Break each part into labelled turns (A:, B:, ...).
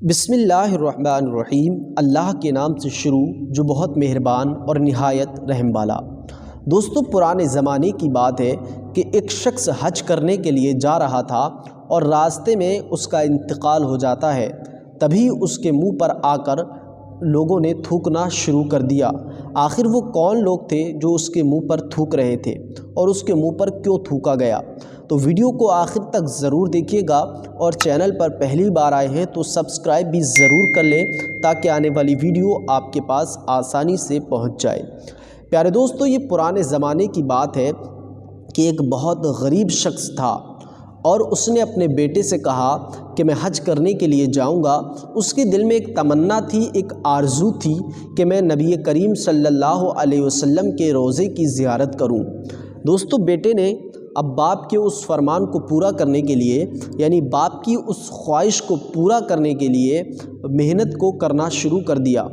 A: بسم اللہ الرحمن الرحیم۔ اللہ کے نام سے شروع جو بہت مہربان اور نہایت رحم والا۔ دوستو، پرانے زمانے کی بات ہے کہ ایک شخص حج کرنے کے لیے جا رہا تھا اور راستے میں اس کا انتقال ہو جاتا ہے۔ تبھی اس کے منہ پر آ کر لوگوں نے تھوکنا شروع کر دیا۔ آخر وہ کون لوگ تھے جو اس کے منہ پر تھوک رہے تھے اور اس کے منہ پر کیوں تھوکا گیا؟ تو ویڈیو کو آخر تک ضرور دیکھیے گا، اور چینل پر پہلی بار آئے ہیں تو سبسکرائب بھی ضرور کر لیں تاکہ آنے والی ویڈیو آپ کے پاس آسانی سے پہنچ جائے۔ پیارے دوستو، یہ پرانے زمانے کی بات ہے کہ ایک بہت غریب شخص تھا اور اس نے اپنے بیٹے سے کہا کہ میں حج کرنے کے لیے جاؤں گا۔ اس کے دل میں ایک تمنا تھی، ایک آرزو تھی کہ میں نبی کریم صلی اللہ علیہ وسلم کے روضے کی زیارت کروں۔ دوستو، بیٹے نے اب باپ کے اس فرمان کو پورا کرنے کے لیے، یعنی باپ کی اس خواہش کو پورا کرنے کے لیے محنت کو کرنا شروع کر دیا۔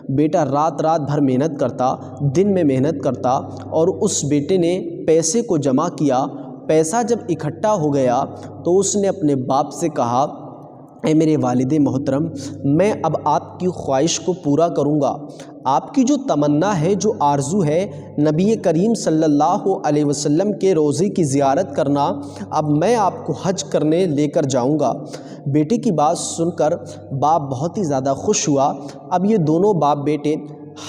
A: بیٹا رات بھر محنت کرتا، دن میں محنت کرتا، اور اس بیٹے نے پیسے کو جمع کیا۔ پیسہ جب اکٹھا ہو گیا تو اس نے اپنے باپ سے کہا، اے میرے والد محترم، میں اب آپ کی خواہش کو پورا کروں گا۔ آپ کی جو تمنا ہے، جو آرزو ہے نبی کریم صلی اللہ علیہ وسلم کے روضے کی زیارت کرنا، اب میں آپ کو حج کرنے لے کر جاؤں گا۔ بیٹے کی بات سن کر باپ بہت ہی زیادہ خوش ہوا۔ اب یہ دونوں باپ بیٹے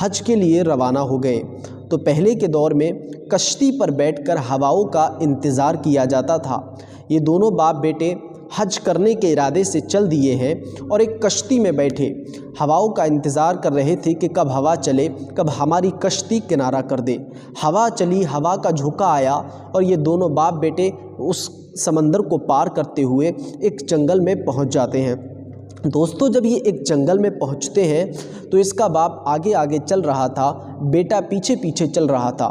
A: حج کے لیے روانہ ہو گئے۔ تو پہلے کے دور میں کشتی پر بیٹھ کر ہواؤں کا انتظار کیا جاتا تھا۔ یہ دونوں باپ بیٹے حج کرنے کے ارادے سے چل دیے ہیں اور ایک کشتی میں بیٹھے ہواؤں کا انتظار کر رہے تھے کہ کب ہوا چلے، کب ہماری کشتی کنارہ کر دے۔ ہوا چلی، ہوا کا جھونکا آیا اور یہ دونوں باپ بیٹے اس سمندر کو پار کرتے ہوئے ایک جنگل میں پہنچ جاتے ہیں۔ دوستو، جب یہ ایک جنگل میں پہنچتے ہیں تو اس کا باپ آگے آگے چل رہا تھا، بیٹا پیچھے پیچھے چل رہا تھا۔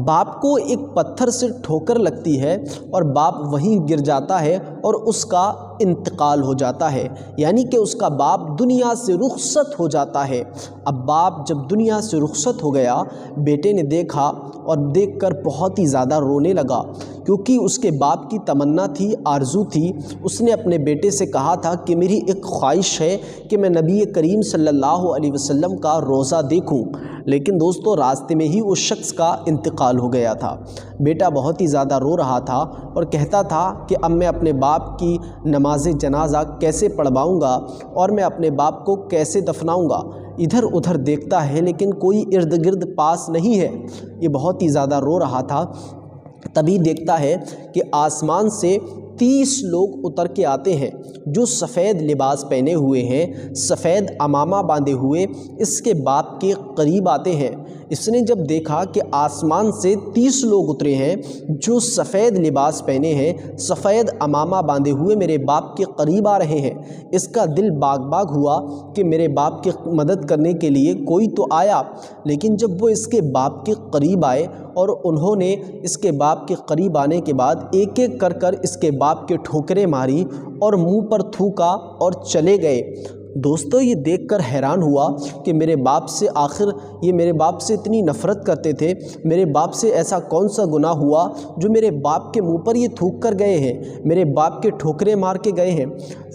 A: باپ کو ایک پتھر سے ٹھوکر لگتی ہے اور باپ وہیں گر جاتا ہے اور اس کا انتقال ہو جاتا ہے، یعنی کہ اس کا باپ دنیا سے رخصت ہو جاتا ہے۔ اب باپ جب دنیا سے رخصت ہو گیا، بیٹے نے دیکھا اور دیکھ کر بہت ہی زیادہ رونے لگا، کیونکہ اس کے باپ کی تمنا تھی، آرزو تھی۔ اس نے اپنے بیٹے سے کہا تھا کہ میری ایک خواہش ہے کہ میں نبی کریم صلی اللہ علیہ وسلم کا روضہ دیکھوں، لیکن دوستو راستے میں ہی اس شخص کا انتقال ہو گیا تھا۔ بیٹا بہت ہی زیادہ رو رہا تھا اور کہتا تھا کہ اب میں اپنے باپ کی نماز جنازہ کیسے پڑھواؤں گا اور میں اپنے باپ کو کیسے دفناؤں گا۔ ادھر ادھر دیکھتا ہے لیکن کوئی ارد گرد پاس نہیں ہے۔ یہ بہت ہی زیادہ رو رہا تھا۔ تبھی دیکھتا ہے کہ آسمان سے 30 لوگ اتر کے آتے ہیں جو سفید لباس پہنے ہوئے ہیں، سفید عمامہ باندھے ہوئے اس کے باپ کے قریب آتے ہیں۔ اس نے جب دیکھا کہ آسمان سے 30 لوگ اترے ہیں جو سفید لباس پہنے ہیں، سفید عمامہ باندھے ہوئے میرے باپ کے قریب آ رہے ہیں، اس کا دل باغ باغ ہوا کہ میرے باپ کی مدد کرنے کے لیے کوئی تو آیا۔ لیکن جب وہ اس کے باپ کے قریب آئے اور انہوں نے اس کے باپ کے قریب آنے کے بعد ایک ایک کر کر اس کے باپ کے ٹھوکریں ماری اور منہ پر تھوکا اور چلے گئے۔ دوستو، یہ دیکھ کر حیران ہوا کہ میرے باپ سے آخر یہ میرے باپ سے اتنی نفرت کرتے تھے، میرے باپ سے ایسا کون سا گناہ ہوا جو میرے باپ کے منہ پر یہ تھوک کر گئے ہیں، میرے باپ کے ٹھوکریں مار کے گئے ہیں۔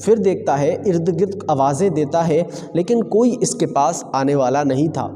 A: پھر دیکھتا ہے ارد گرد آوازیں دیتا ہے لیکن کوئی اس کے پاس آنے والا نہیں تھا۔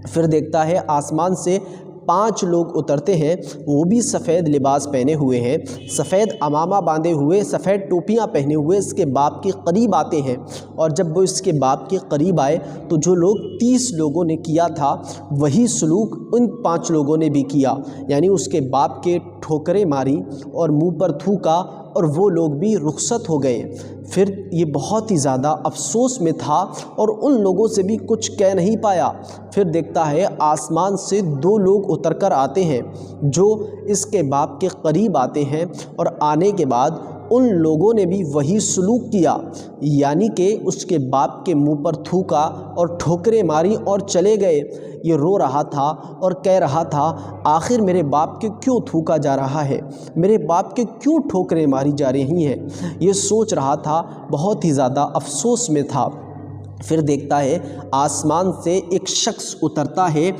A: پھر دیکھتا ہے آسمان سے 5 لوگ اترتے ہیں، وہ بھی سفید لباس پہنے ہوئے ہیں، سفید عمامہ باندھے ہوئے، سفید ٹوپیاں پہنے ہوئے اس کے باپ کے قریب آتے ہیں۔ اور جب وہ اس کے باپ کے قریب آئے تو جو لوگ 30 لوگوں نے کیا تھا وہی سلوک ان 5 لوگوں نے بھی کیا، یعنی اس کے باپ کے ٹھوکریں ماری اور منہ پر تھوکا اور وہ لوگ بھی رخصت ہو گئے۔ پھر یہ بہت ہی زیادہ افسوس میں تھا اور ان لوگوں سے بھی کچھ کہہ نہیں پایا۔ پھر دیکھتا ہے آسمان سے 2 لوگ اتر کر آتے ہیں جو اس کے باپ کے قریب آتے ہیں، اور آنے کے بعد ان لوگوں نے بھی وہی سلوک کیا، یعنی کہ اس کے باپ کے منہ پر تھوکا اور ٹھوکریں ماری اور چلے گئے۔ یہ رو رہا تھا اور کہہ رہا تھا، آخر میرے باپ کے کیوں تھوکا جا رہا ہے، میرے باپ کے کیوں ٹھوکریں ماری جا رہی ہیں، یہ سوچ رہا تھا، بہت ہی زیادہ افسوس میں تھا۔ پھر دیکھتا ہے آسمان سے ایک شخص اترتا ہے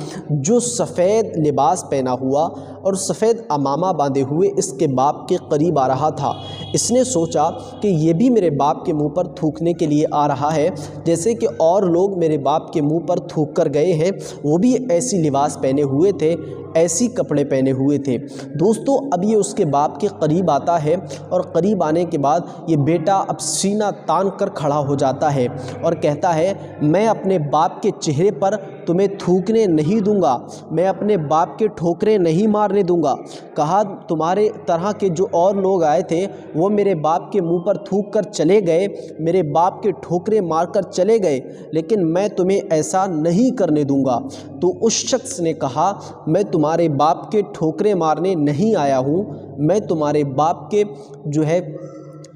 A: جو سفید لباس پہنا ہوا، اور سفید امامہ باندھے ہوئے اس کے باپ کے قریب آ رہا تھا۔ اس نے سوچا کہ یہ بھی میرے باپ کے منہ پر تھوکنے کے لیے آ رہا ہے جیسے کہ اور لوگ میرے باپ کے منہ پر تھوک کر گئے ہیں۔ وہ بھی ایسی لباس پہنے ہوئے تھے، ایسی کپڑے پہنے ہوئے تھے۔ دوستو اب یہ اس کے باپ کے قریب آتا ہے اور قریب آنے کے بعد یہ بیٹا اب سینہ تان کر کھڑا ہو جاتا ہے اور کہتا ہے میں اپنے باپ کے چہرے پر تمہیں تھوکنے نہیں دوں گا، میں اپنے باپ کے ٹھوکریں نہیں مارنے دوں گا۔ کہا تمہارے طرح کے جو اور لوگ آئے تھے وہ میرے باپ کے منہ پر تھوک کر چلے گئے، میرے باپ کے ٹھوکریں مار کر چلے گئے، لیکن میں تمہیں ایسا نہیں کرنے دوں گا۔ تو اس شخص نے کہا میں تمہارے باپ کے ٹھوکریں مارنے نہیں آیا ہوں، میں تمہارے باپ کے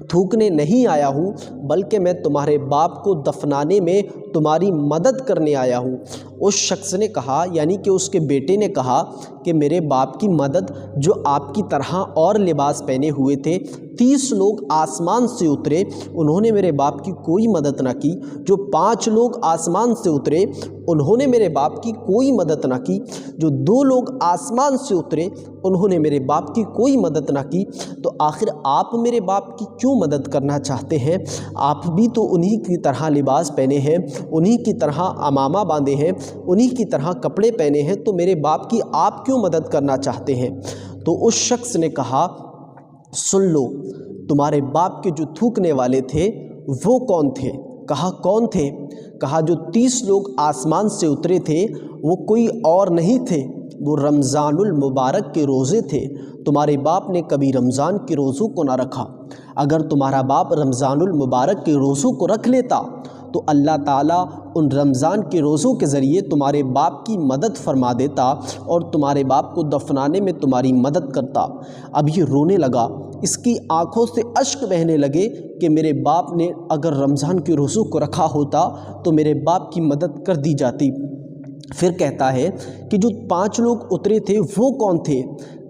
A: تھوکنے نہیں آیا ہوں، بلکہ میں تمہارے باپ کو دفنانے میں تمہاری مدد کرنے آیا ہوں۔ اس شخص نے کہا یعنی کہ اس کے بیٹے نے کہا کہ میرے باپ کی مدد جو آپ کی طرح اور لباس پہنے ہوئے تھے 30 لوگ آسمان سے اترے، انہوں نے میرے باپ کی کوئی مدد نہ کی۔ جو 5 لوگ آسمان سے اترے انہوں نے میرے باپ کی کوئی مدد نہ کی۔ جو 2 لوگ آسمان سے اترے انہوں نے میرے باپ کی کوئی مدد نہ کی۔ تو آخر آپ میرے باپ کی کیوں مدد کرنا چاہتے ہیں؟ آپ بھی تو انہی کی طرح لباس پہنے ہیں، انہی کی طرح امامہ باندھے ہیں، انہی کی طرح کپڑے پہنے ہیں، تو میرے باپ کی آپ کیوں مدد کرنا چاہتے ہیں؟ تو اس شخص نے کہا سن لو، تمہارے باپ کے جو تھوکنے والے تھے وہ کون تھے؟ کہا کون تھے؟ کہا جو 30 لوگ آسمان سے اترے تھے وہ کوئی اور نہیں تھے، وہ رمضان المبارک کے روزے تھے۔ تمہارے باپ نے کبھی رمضان کے روزوں کو نہ رکھا۔ اگر تمہارا باپ رمضان المبارک کے روزوں کو رکھ لیتا تو اللہ تعالیٰ ان رمضان کے روزوں کے ذریعے تمہارے باپ کی مدد فرما دیتا اور تمہارے باپ کو دفنانے میں تمہاری مدد کرتا۔ اب یہ رونے لگا، اس کی آنکھوں سے اشک بہنے لگے کہ میرے باپ نے اگر رمضان کے روزوں کو رکھا ہوتا تو میرے باپ کی مدد کر دی جاتی۔ پھر کہتا ہے کہ جو 5 لوگ اترے تھے وہ کون تھے؟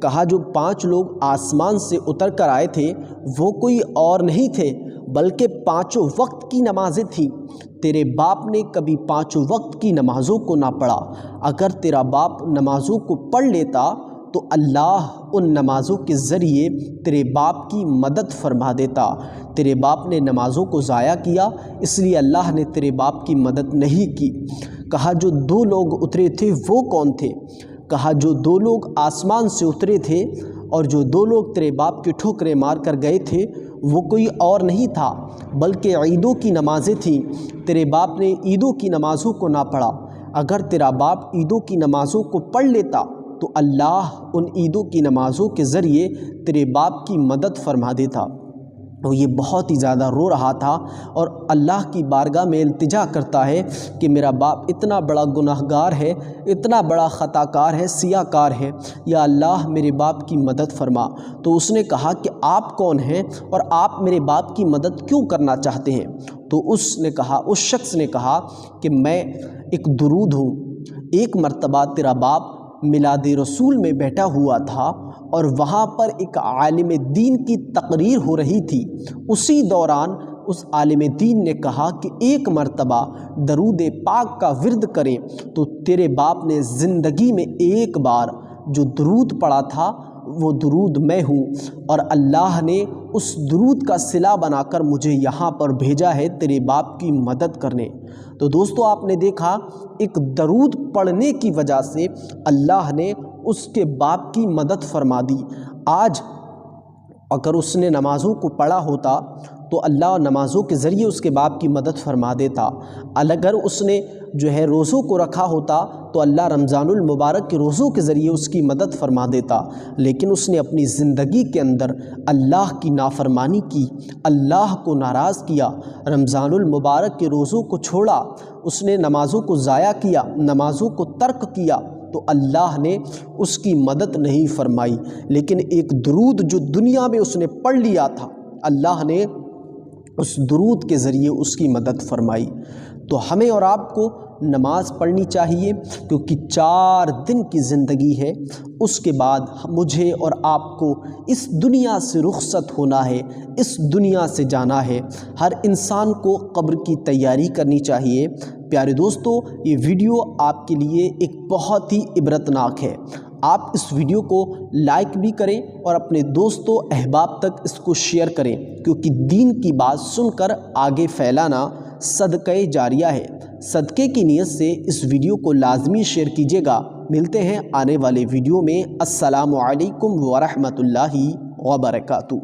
A: کہا جو 5 لوگ آسمان سے اتر کر آئے تھے وہ کوئی اور نہیں تھے بلکہ 5 وقت کی نمازیں تھیں۔ تیرے باپ نے کبھی 5 وقت کی نمازوں کو نہ پڑھا۔ اگر تیرا باپ نمازوں کو پڑھ لیتا تو اللہ ان نمازوں کے ذریعے تیرے باپ کی مدد فرما دیتا۔ تیرے باپ نے نمازوں کو ضائع کیا، اس لیے اللہ نے تیرے باپ کی مدد نہیں کی۔ کہا جو 2 لوگ اترے تھے وہ کون تھے؟ کہا جو 2 لوگ آسمان سے اترے تھے اور جو 2 لوگ تیرے باپ کے ٹھوکریں مار کر گئے تھے وہ کوئی اور نہیں تھا بلکہ عیدوں کی نمازیں تھیں۔ تیرے باپ نے عیدوں کی نمازوں کو نہ پڑھا۔ اگر تیرا باپ عیدوں کی نمازوں کو پڑھ لیتا تو اللہ ان عیدوں کی نمازوں کے ذریعے تیرے باپ کی مدد فرما دیتا۔ وہ یہ بہت ہی زیادہ رو رہا تھا اور اللہ کی بارگاہ میں التجا کرتا ہے کہ میرا باپ اتنا بڑا گناہ گار ہے، اتنا بڑا خطا کار ہے، سیاہ کار ہے، یا اللہ میرے باپ کی مدد فرما۔ تو اس نے کہا کہ آپ کون ہیں اور آپ میرے باپ کی مدد کیوں کرنا چاہتے ہیں؟ تو اس شخص نے کہا کہ میں ایک درود ہوں۔ ایک مرتبہ تیرا باپ میلاد رسول میں بیٹھا ہوا تھا اور وہاں پر ایک عالم دین کی تقریر ہو رہی تھی۔ اسی دوران اس عالم دین نے کہا کہ ایک مرتبہ درود پاک کا ورد کریں، تو تیرے باپ نے زندگی میں ایک بار جو درود پڑھا تھا وہ درود میں ہوں، اور اللہ نے اس درود کا صلہ بنا کر مجھے یہاں پر بھیجا ہے تیرے باپ کی مدد کرنے۔ تو دوستو آپ نے دیکھا ایک درود پڑھنے کی وجہ سے اللہ نے اس کے باپ کی مدد فرما دی۔ آج اگر اس نے نمازوں کو پڑھا ہوتا تو اللہ نمازوں کے ذریعے اس کے باپ کی مدد فرما دیتا۔ اگر اس نے روزوں کو رکھا ہوتا تو اللہ رمضان المبارک کے روزوں کے ذریعے اس کی مدد فرما دیتا، لیکن اس نے اپنی زندگی کے اندر اللہ کی نافرمانی کی، اللہ کو ناراض کیا، رمضان المبارک کے روزوں کو چھوڑا، اس نے نمازوں کو ضائع کیا، نمازوں کو ترک کیا، تو اللہ نے اس کی مدد نہیں فرمائی۔ لیکن ایک درود جو دنیا میں اس نے پڑھ لیا تھا، اللہ نے اس درود کے ذریعے اس کی مدد فرمائی۔ تو ہمیں اور آپ کو نماز پڑھنی چاہیے، کیونکہ 4 دن کی زندگی ہے، اس کے بعد مجھے اور آپ کو اس دنیا سے رخصت ہونا ہے، اس دنیا سے جانا ہے۔ ہر انسان کو قبر کی تیاری کرنی چاہیے۔ پیارے دوستو، یہ ویڈیو آپ کے لیے ایک بہت ہی عبرتناک ہے۔ آپ اس ویڈیو کو لائک بھی کریں اور اپنے دوستوں احباب تک اس کو شیئر کریں، کیونکہ دین کی بات سن کر آگے پھیلانا صدقہ جاریہ ہے۔ صدقے کی نیت سے اس ویڈیو کو لازمی شیئر کیجیے گا۔ ملتے ہیں آنے والے ویڈیو میں۔ السلام علیکم ورحمۃ اللہ وبرکاتہ۔